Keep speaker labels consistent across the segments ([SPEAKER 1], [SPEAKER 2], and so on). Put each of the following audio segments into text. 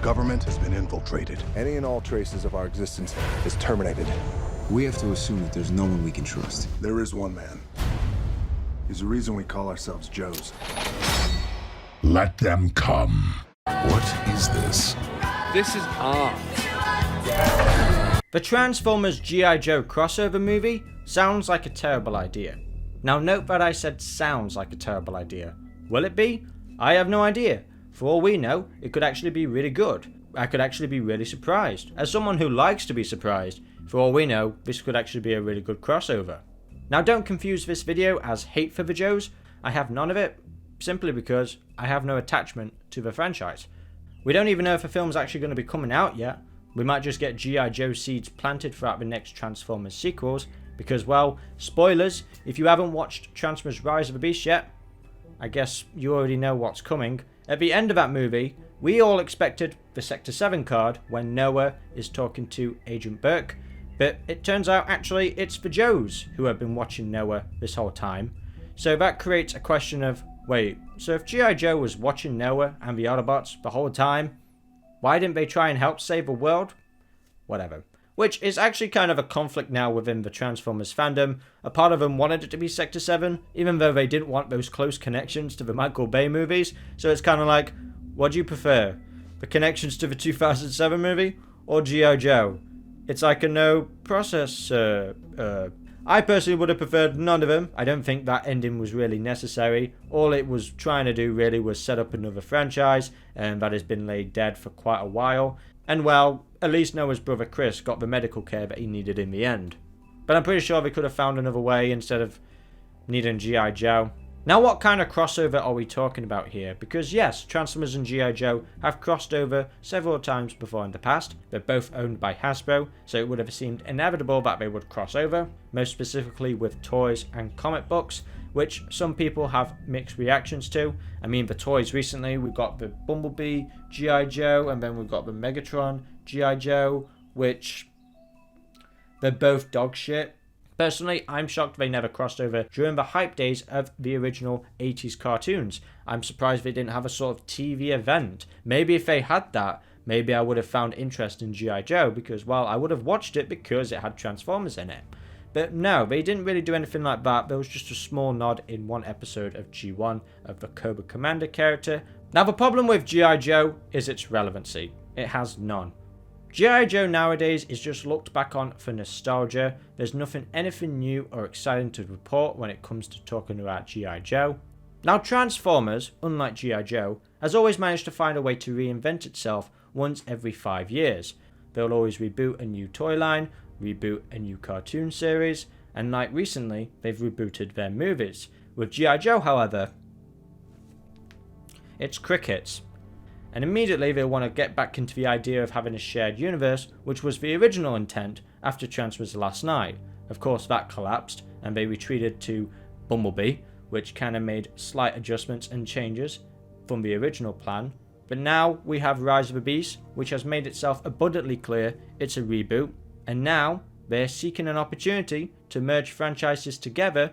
[SPEAKER 1] government has been infiltrated.
[SPEAKER 2] Any and all traces of our existence is terminated.
[SPEAKER 3] We have to assume that there's no one we can trust.
[SPEAKER 1] There is one man. He's the reason we call ourselves Joes.
[SPEAKER 4] Let them come. What is this?
[SPEAKER 5] This is art.
[SPEAKER 6] The Transformers G.I. Joe crossover movie sounds like a terrible idea. Now note that I said sounds like a terrible idea. Will it be? I have no idea. For all we know, it could actually be really good. I could actually be really surprised. As someone who likes to be surprised, for all we know, this could actually be a really good crossover. Now don't confuse this video as hate for the Joes. I have none of it, simply because I have no attachment to the franchise. We don't even know if the film's actually going to be coming out yet. We might just get G.I. Joe seeds planted throughout the next Transformers sequels, because, well, spoilers, if you haven't watched Transformers Rise of the Beast yet, I guess you already know what's coming. At the end of that movie, we all expected the Sector 7 card when Noah is talking to Agent Burke, but it turns out actually it's the Joes who have been watching Noah this whole time. So that creates a question of, wait, so if G.I. Joe was watching Noah and the Autobots the whole time, why didn't they try and help save the world? Whatever. Which is actually kind of a conflict now within the Transformers fandom. A part of them wanted it to be Sector 7, even though they didn't want those close connections to the Michael Bay movies. So it's kind of like, what do you prefer? The connections to the 2007 movie or G.I. Joe? It's like a no process. I personally would have preferred none of them. I don't think that ending was really necessary. All it was trying to do really was set up another franchise, and that has been laid dead for quite a while. And well, at least Noah's brother Chris got the medical care that he needed in the end. But I'm pretty sure they could have found another way instead of needing G.I. Joe. Now what kind of crossover are we talking about here? Because yes, Transformers and G.I. Joe have crossed over several times before in the past. They're both owned by Hasbro, so it would have seemed inevitable that they would cross over, most specifically with toys and comic books, which some people have mixed reactions to. I mean, the toys recently, we've got the Bumblebee G.I. Joe, and then we've got the Megatron G.I. Joe, which they're both dog shit. Personally, I'm shocked they never crossed over during the hype days of the original 80s cartoons. I'm surprised they didn't have a sort of TV event. Maybe if they had that, maybe I would have found interest in G.I. Joe, because, well, I would have watched it because it had Transformers in it. But no, they didn't really do anything like that. There was just a small nod in one episode of G1 of the Cobra Commander character. Now the problem with G.I. Joe is its relevancy. It has none. G.I. Joe nowadays is just looked back on for nostalgia. There's anything new or exciting to report when it comes to talking about G.I. Joe. Now Transformers, unlike G.I. Joe, has always managed to find a way to reinvent itself once every 5 years. They'll always reboot a new toy line, reboot a new cartoon series, and like recently, they've rebooted their movies. With G.I. Joe, however, it's crickets. And immediately they want to get back into the idea of having a shared universe, which was the original intent after Transformers Last Night. Of course that collapsed, and they retreated to Bumblebee, which kind of made slight adjustments and changes from the original plan. But now we have Rise of the Beast, which has made itself abundantly clear it's a reboot, and now they're seeking an opportunity to merge franchises together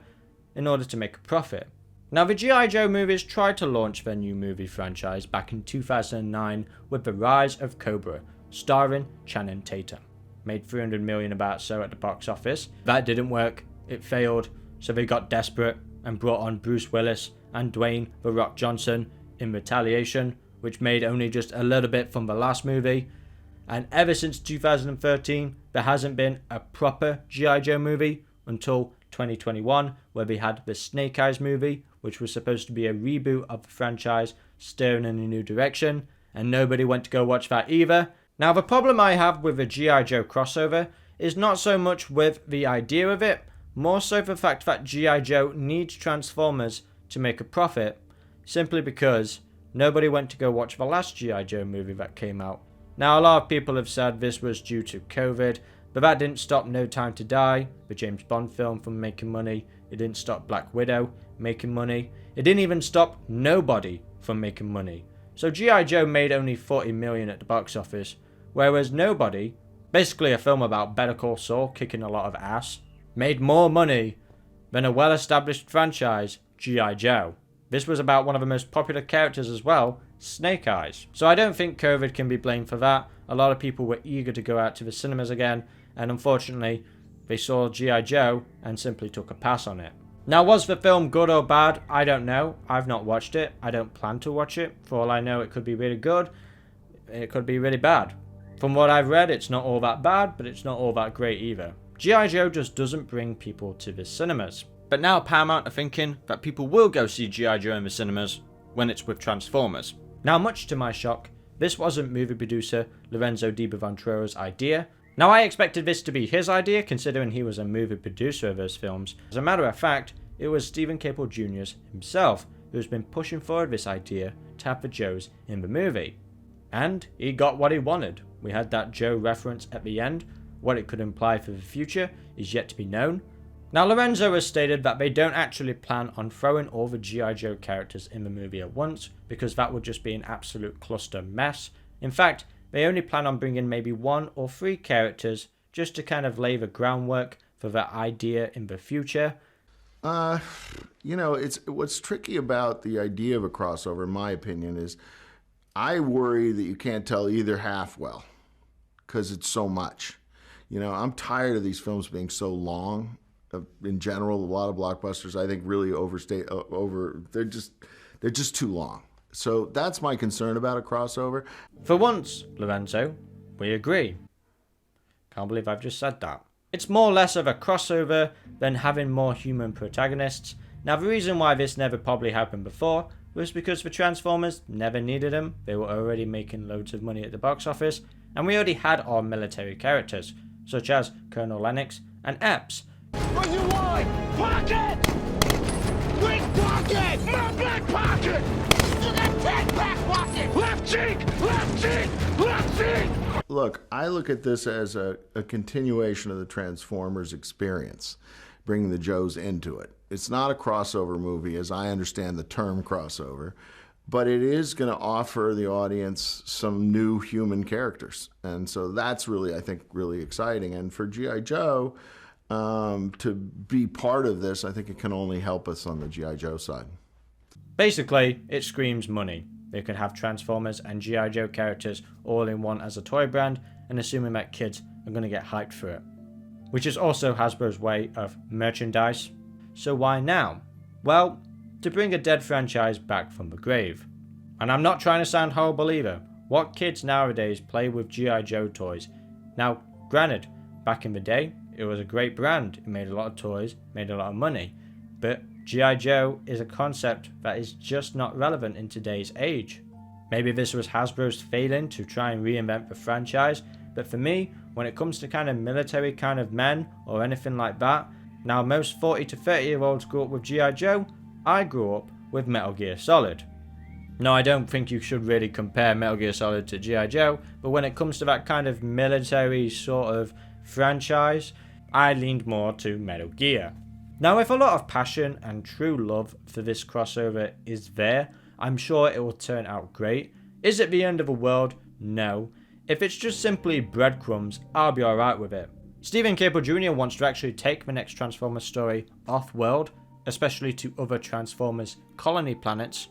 [SPEAKER 6] in order to make a profit. Now the G.I. Joe movies tried to launch their new movie franchise back in 2009 with The Rise of Cobra, starring Channing Tatum. Made $300 million about so at the box office. That didn't work, it failed, so they got desperate and brought on Bruce Willis and Dwayne "The Rock" Johnson in retaliation, which made only just a little bit from the last movie. And ever since 2013, there hasn't been a proper G.I. Joe movie until 2021, where we had the Snake Eyes movie, which was supposed to be a reboot of the franchise, steering in a new direction, and nobody went to go watch that either. Now the problem I have with the G.I. Joe crossover is not so much with the idea of it, more so the fact that G.I. Joe needs Transformers to make a profit, simply because nobody went to go watch the last G.I. Joe movie that came out. Now a lot of people have said this was due to COVID, but that didn't stop No Time to Die, the James Bond film, from making money. It didn't stop Black Widow making money. It didn't even stop Nobody from making money. So G.I. Joe made only $40 million at the box office, whereas Nobody, basically a film about Better Call Saul kicking a lot of ass, made more money than a well-established franchise, G.I. Joe. This was about one of the most popular characters as well, Snake Eyes. So I don't think COVID can be blamed for that. A lot of people were eager to go out to the cinemas again, and unfortunately, they saw G.I. Joe and simply took a pass on it. Now, was the film good or bad? I don't know. I've not watched it. I don't plan to watch it. For all I know, it could be really good. It could be really bad. From what I've read, it's not all that bad, but it's not all that great either. G.I. Joe just doesn't bring people to the cinemas. But now Paramount are thinking that people will go see G.I. Joe in the cinemas when it's with Transformers. Now, much to my shock, this wasn't movie producer Lorenzo Di Boventuro's idea. Now, I expected this to be his idea, considering he was a movie producer of those films. As a matter of fact, it was Stephen Caple Jr.'s himself who has been pushing forward this idea to have the Joes in the movie. And he got what he wanted. We had that Joe reference at the end. What it could imply for the future is yet to be known. Now, Lorenzo has stated that they don't actually plan on throwing all the G.I. Joe characters in the movie at once, because that would just be an absolute cluster mess. In fact, they only plan on bringing maybe 1 or 3 characters just to kind of lay the groundwork for that idea in the future.
[SPEAKER 5] It's what's tricky about the idea of a crossover, in my opinion, is I worry that you can't tell either half well because it's so much. I'm tired of these films being so long. In general, a lot of blockbusters I think really they're just too long. So that's my concern about a crossover.
[SPEAKER 6] For once, Lorenzo, we agree. Can't believe I've just said that. It's more or less of a crossover than having more human protagonists. Now, the reason why this never probably happened before was because the Transformers never needed them. They were already making loads of money at the box office, and we already had our military characters, such as Colonel Lennox and Epps.
[SPEAKER 7] What you want? Pocket! Which pocket? My back pocket! You got 10 back pocket! Left cheek! Left cheek! Left cheek!
[SPEAKER 5] Look, I look at this as a continuation of the Transformers experience, bringing the Joes into it. It's not a crossover movie, as I understand the term crossover, but it is going to offer the audience some new human characters. And so that's really, I think, really exciting. And for G.I. Joe to be part of this, I think it can only help us on the G.I. Joe side.
[SPEAKER 6] Basically, it screams money. They could have Transformers and G.I. Joe characters all in one as a toy brand, and assuming that kids are going to get hyped for it. Which is also Hasbro's way of merchandise. So why now? Well, to bring a dead franchise back from the grave. And I'm not trying to sound horrible either. What kids nowadays play with G.I. Joe toys? Now, granted, back in the day, it was a great brand. It made a lot of toys, made a lot of money. But G.I. Joe is a concept that is just not relevant in today's age. Maybe this was Hasbro's failing to try and reinvent the franchise, but for me, when it comes to kind of military kind of men or anything like that, now most 40 to 30 year olds grew up with G.I. Joe, I grew up with Metal Gear Solid. No, I don't think you should really compare Metal Gear Solid to G.I. Joe, but when it comes to that kind of military sort of franchise, I leaned more to Metal Gear. Now, if a lot of passion and true love for this crossover is there, I'm sure it will turn out great. Is it the end of the world? No. If it's just simply breadcrumbs, I'll be alright with it. Stephen Caple Jr. wants to actually take the next Transformers story off-world, especially to other Transformers colony planets,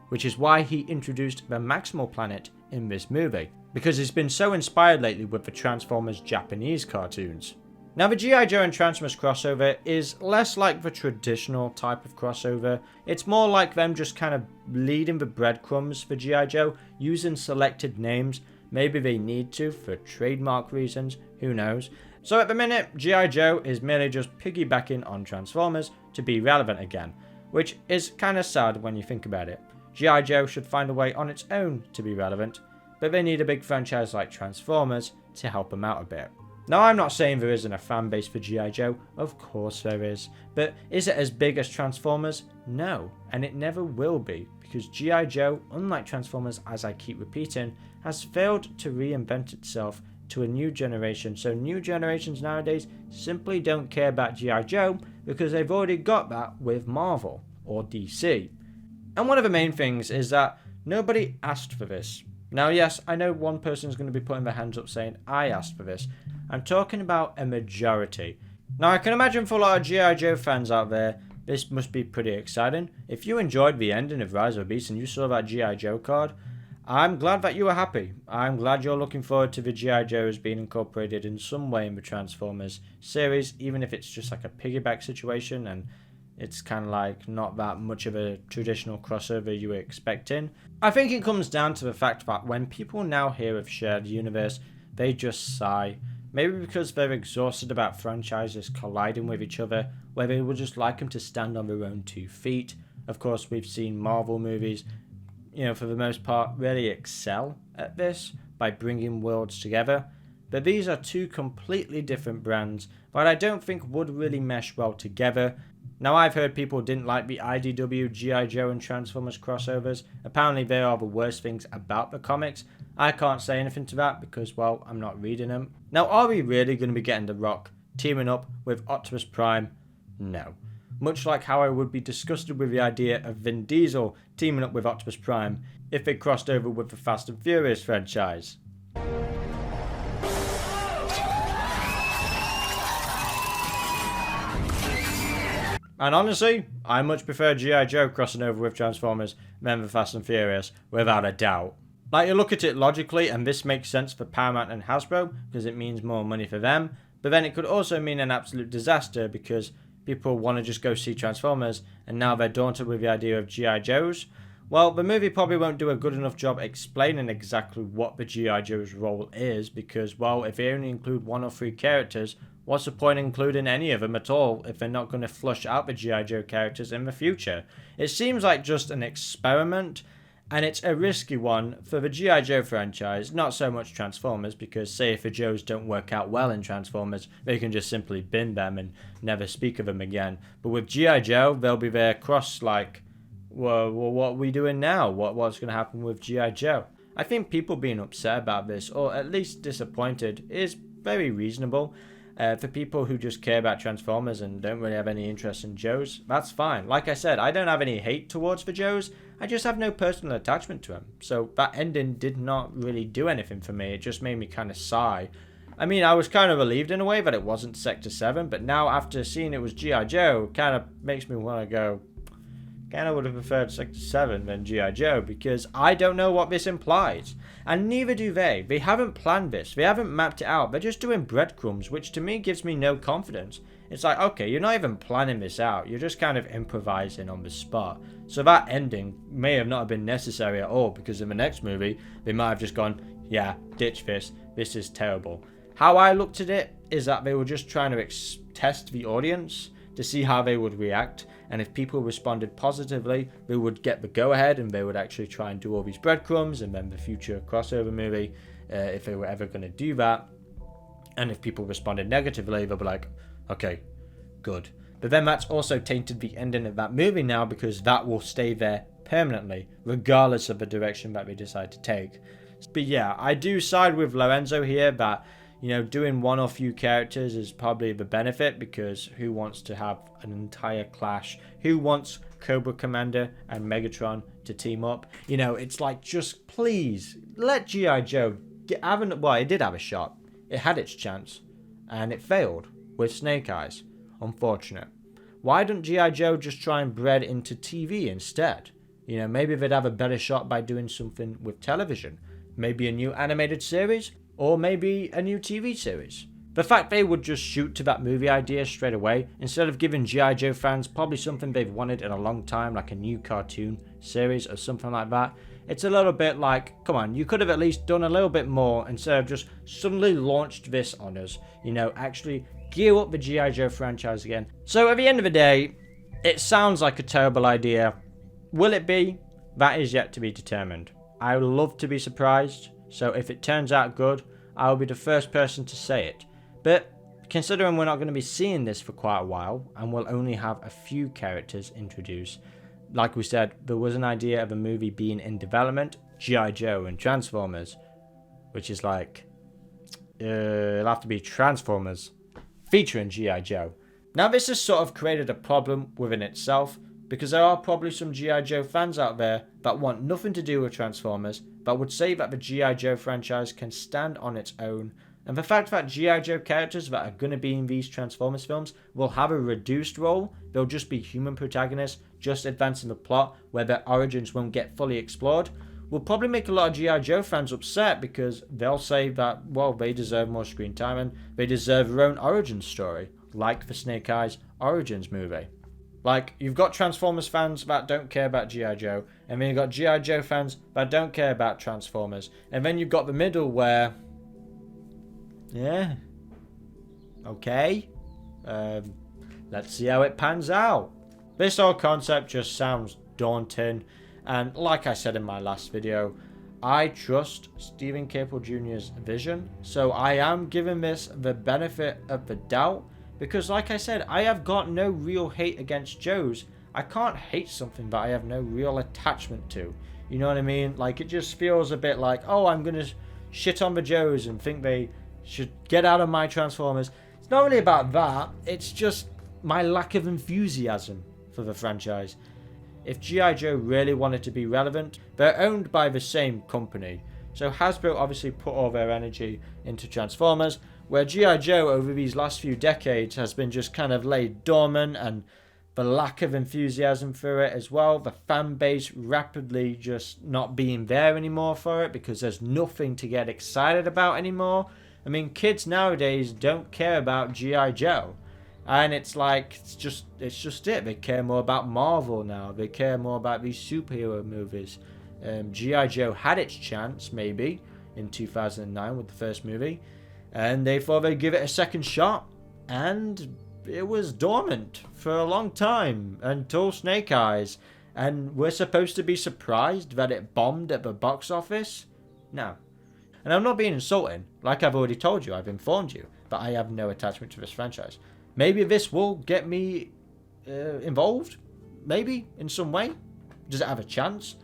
[SPEAKER 6] which is why he introduced the Maximal Planet in this movie, because he's been so inspired lately with the Transformers Japanese cartoons. Now, the G.I. Joe and Transformers crossover is less like the traditional type of crossover. It's more like them just kind of leading the breadcrumbs for G.I. Joe, using selected names. Maybe they need to for trademark reasons, who knows. So at the minute, G.I. Joe is merely just piggybacking on Transformers to be relevant again, which is kind of sad when you think about it. G.I. Joe should find a way on its own to be relevant, but they need a big franchise like Transformers to help them out a bit. Now, I'm not saying there isn't a fan base for G.I. Joe, of course there is, but is it as big as Transformers? No, and it never will be, because G.I. Joe, unlike Transformers, as I keep repeating, has failed to reinvent itself to a new generation, so new generations nowadays simply don't care about G.I. Joe because they've already got that with Marvel or DC. And one of the main things is that nobody asked for this. Now, yes, I know one person is going to be putting their hands up saying, I asked for this. I'm talking about a majority. Now, I can imagine for a lot of G.I. Joe fans out there, this must be pretty exciting. If you enjoyed the ending of Rise of the Beast and you saw that G.I. Joe card, I'm glad that you were happy. I'm glad you're looking forward to the G.I. Joes being incorporated in some way in the Transformers series, even if it's just like a piggyback situation and it's kind of like not that much of a traditional crossover you were expecting. I think it comes down to the fact that when people now hear of shared universe, they just sigh. Maybe because they're exhausted about franchises colliding with each other, where they would just like them to stand on their own 2 feet. Of course, we've seen Marvel movies, for the most part, really excel at this by bringing worlds together. But these are 2 completely different brands that I don't think would really mesh well together. Now, I've heard people didn't like the IDW, G.I. Joe and Transformers crossovers. Apparently they are the worst things about the comics. I can't say anything to that because, well, I'm not reading them. Now, are we really going to be getting The Rock teaming up with Optimus Prime? No. Much like how I would be disgusted with the idea of Vin Diesel teaming up with Optimus Prime if it crossed over with the Fast and Furious franchise. And honestly, I much prefer G.I. Joe crossing over with Transformers than the Fast and Furious, without a doubt. Like, you look at it logically, and this makes sense for Paramount and Hasbro, because it means more money for them, but then it could also mean an absolute disaster, because people want to just go see Transformers, and now they're daunted with the idea of G.I. Joes. Well, the movie probably won't do a good enough job explaining exactly what the G.I. Joe's role is, because, well, if they only include 1 or 3 characters, what's the point in including any of them at all if they're not going to flush out the G.I. Joe characters in the future? It seems like just an experiment, and it's a risky one for the G.I. Joe franchise, not so much Transformers, because say if the Joes don't work out well in Transformers, they can just simply bin them and never speak of them again. But with G.I. Joe, they'll be there cross like, well, what are we doing now? What's going to happen with G.I. Joe? I think people being upset about this, or at least disappointed, is very reasonable. For people who just care about Transformers and don't really have any interest in Joes, that's fine. Like I said, I don't have any hate towards the Joes, I just have no personal attachment to them. So that ending did not really do anything for me, it just made me kind of sigh. I mean, I was kind of relieved in a way that it wasn't Sector 7, but now after seeing it was G.I. Joe, it kind of makes me want to go, kind of would have preferred Sector 7 than G.I. Joe, because I don't know what this implies. And neither do they. They haven't planned this. They haven't mapped it out. They're just doing breadcrumbs, which to me gives me no confidence. It's like, okay, you're not even planning this out. You're just kind of improvising on the spot. So that ending may have not been necessary at all, because in the next movie, they might have just gone, yeah, ditch this. This is terrible. How I looked at it is that they were just trying to test the audience to see how they would react, and if people responded positively, they would get the go-ahead and they would actually try and do all these breadcrumbs and then the future crossover movie, if they were ever going to do that. And if people responded negatively, they'll be like, okay, good. But then that's also tainted the ending of that movie now, because that will stay there permanently, regardless of the direction that they decide to take. But yeah, I do side with Lorenzo here that, doing 1 or few characters is probably the benefit, because who wants to have an entire clash? Who wants Cobra Commander and Megatron to team up? It's like, just please, let G.I. Joe well, it did have a shot. It had its chance, and it failed with Snake Eyes. Unfortunate. Why don't G.I. Joe just try and bread into TV instead? Maybe they'd have a better shot by doing something with television. Maybe a new animated series? Or maybe a new TV series. The fact they would just shoot to that movie idea straight away, instead of giving G.I. Joe fans probably something they've wanted in a long time, like a new cartoon series or something like that, it's a little bit like, come on, you could have at least done a little bit more instead of just suddenly launched this on us. Actually gear up the G.I. Joe franchise again. So at the end of the day, it sounds like a terrible idea. Will it be? That is yet to be determined. I would love to be surprised. So if it turns out good, I'll be the first person to say it. But considering we're not going to be seeing this for quite a while, and we'll only have a few characters introduced, like we said, there was an idea of a movie being in development, G.I. Joe and Transformers, which is like, it'll have to be Transformers featuring G.I. Joe. Now this has sort of created a problem within itself, because there are probably some G.I. Joe fans out there that want nothing to do with Transformers, but would say that the G.I. Joe franchise can stand on its own And the fact that G.I. Joe characters that are going to be in these Transformers films will have a reduced role, they'll just be human protagonists, just advancing the plot, where their origins won't get fully explored, will probably make a lot of G.I. Joe fans upset because they'll say that, well, they deserve more screen time and they deserve their own origin story, like the Snake Eyes Origins movie. Like, you've got Transformers fans that don't care about G.I. Joe, and then you've got G.I. Joe fans that don't care about Transformers, and then you've got the middle where, yeah, okay, let's see how it pans out. This whole concept just sounds daunting, and like I said in my last video, I trust Stephen Caple Jr.'s vision, so I am giving this the benefit of the doubt, because like I said, I have got no real hate against Joes. I can't hate something that I have no real attachment to. You know what I mean? Like, it just feels a bit like, oh, I'm going to shit on the Joes and think they should get out of my Transformers. It's not really about that. It's just my lack of enthusiasm for the franchise. If G.I. Joe really wanted to be relevant, they're owned by the same company. So Hasbro obviously put all their energy into Transformers, where G.I. Joe over these last few decades has been just kind of laid dormant, and the lack of enthusiasm for it as well, the fan base rapidly just not being there anymore for it because there's nothing to get excited about anymore. I mean, kids nowadays don't care about G.I. Joe. And it's like, it's just it. They care more about Marvel now. They care more about these superhero movies. G.I. Joe had its chance, maybe, in 2009 with the first movie. And they thought they'd give it a second shot. And it was dormant for a long time until Snake Eyes. And we're supposed to be surprised that it bombed at the box office? No. And I'm not being insulting. Like I've already told you, I've informed you that I have no attachment to this franchise. Maybe this will get me involved. Maybe, in some way. Does it have a chance?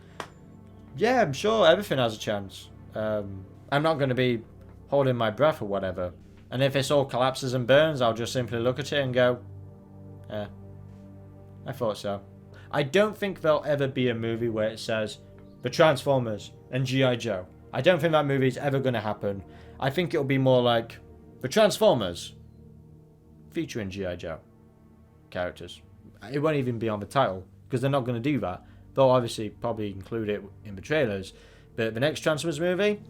[SPEAKER 6] Yeah, I'm sure everything has a chance. I'm not going to be holding my breath or whatever. And if this all collapses and burns, I'll just simply look at it and go, I thought so. I don't think there'll ever be a movie where it says, The Transformers and G.I. Joe. I don't think that movie's ever going to happen. I think it'll be more like, The Transformers featuring G.I. Joe characters. It won't even be on the title, because they're not going to do that. They'll obviously probably include it in the trailers. But the next Transformers movie,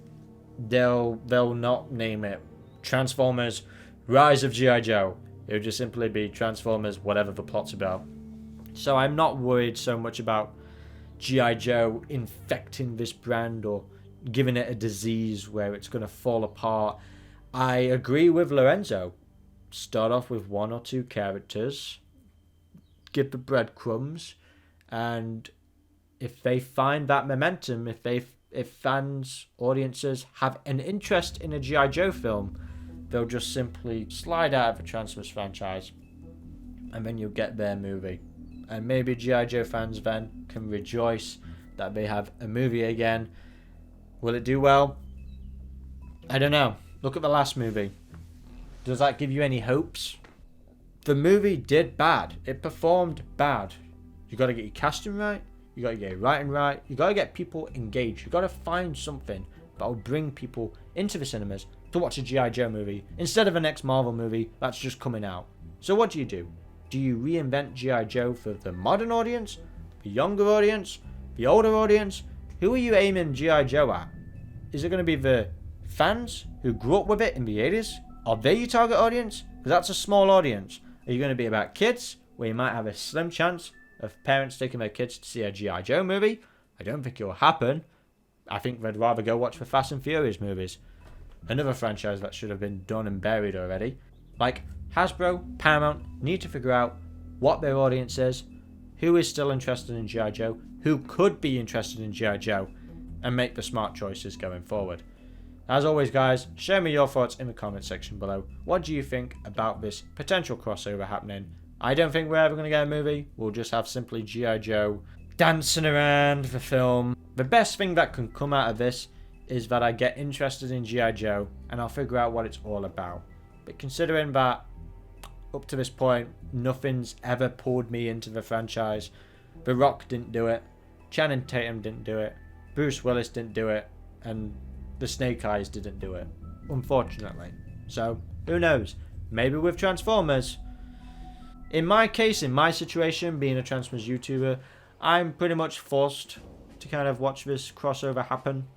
[SPEAKER 6] they'll not name it Transformers Rise of G.I. Joe. It'll just simply be Transformers whatever the plot's about. So I'm not worried so much about G.I. Joe infecting this brand or giving it a disease where it's going to fall apart. I agree with Lorenzo. Start off with one or two characters, give the breadcrumbs, and if they find that momentum, if fans, audiences have an interest in a G.I. Joe film, they'll just simply slide out of the Transformers franchise, and then you'll get their movie. And maybe G.I. Joe fans then can rejoice that they have a movie again. Will it do well? I don't know. Look at the last movie. Does that give you any hopes? The movie did bad. It performed bad. You got to get your casting right. You got to get your writing right. You got to get people engaged. You got to find something that will bring people into the cinemas to watch a G.I. Joe movie instead of the next Marvel movie that's just coming out. So what do? Do you reinvent G.I. Joe for the modern audience, the younger audience, the older audience? Who are you aiming G.I. Joe at? Is it going to be the fans who grew up with it in the 80s? Are they your target audience? Because that's a small audience. Are you going to be about kids, where you might have a slim chance of parents taking their kids to see a G.I. Joe movie? I don't think it will happen. I think they'd rather go watch the Fast and Furious movies. Another franchise that should have been done and buried already. Like, Hasbro, Paramount need to figure out what their audience is, who is still interested in G.I. Joe, who could be interested in G.I. Joe, and make the smart choices going forward. As always, guys, share me your thoughts in the comment section below. What do you think about this potential crossover happening? I don't think we're ever going to get a movie. We'll just have simply G.I. Joe dancing around the film. The best thing that can come out of this is that I get interested in G.I. Joe and I'll figure out what it's all about. But considering that up to this point, nothing's ever pulled me into the franchise. The Rock didn't do it. Channing Tatum didn't do it. Bruce Willis didn't do it. And the Snake Eyes didn't do it, unfortunately. So, who knows? Maybe with Transformers. In my case, in my situation, being a Transformers YouTuber, I'm pretty much forced to kind of watch this crossover happen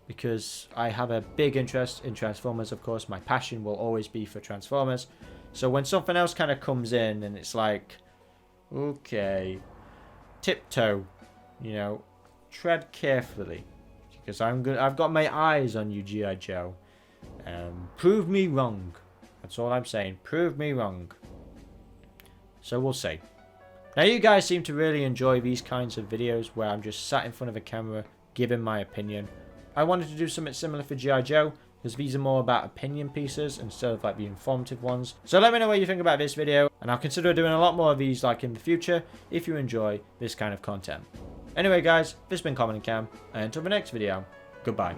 [SPEAKER 6] because I have a big interest in Transformers, of course. My passion will always be for Transformers. So when something else kind of comes in and it's like, okay, tiptoe, you know, tread carefully because I've got my eyes on you, G.I. Joe. Prove me wrong. That's all I'm saying. Prove me wrong. So we'll see. Now you guys seem to really enjoy these kinds of videos where I'm just sat in front of a camera giving my opinion. I wanted to do something similar for G.I. Joe because these are more about opinion pieces instead of like the informative ones. So let me know what you think about this video and I'll consider doing a lot more of these like in the future if you enjoy this kind of content. Anyway guys, this has been Common and Cam and until the next video, goodbye.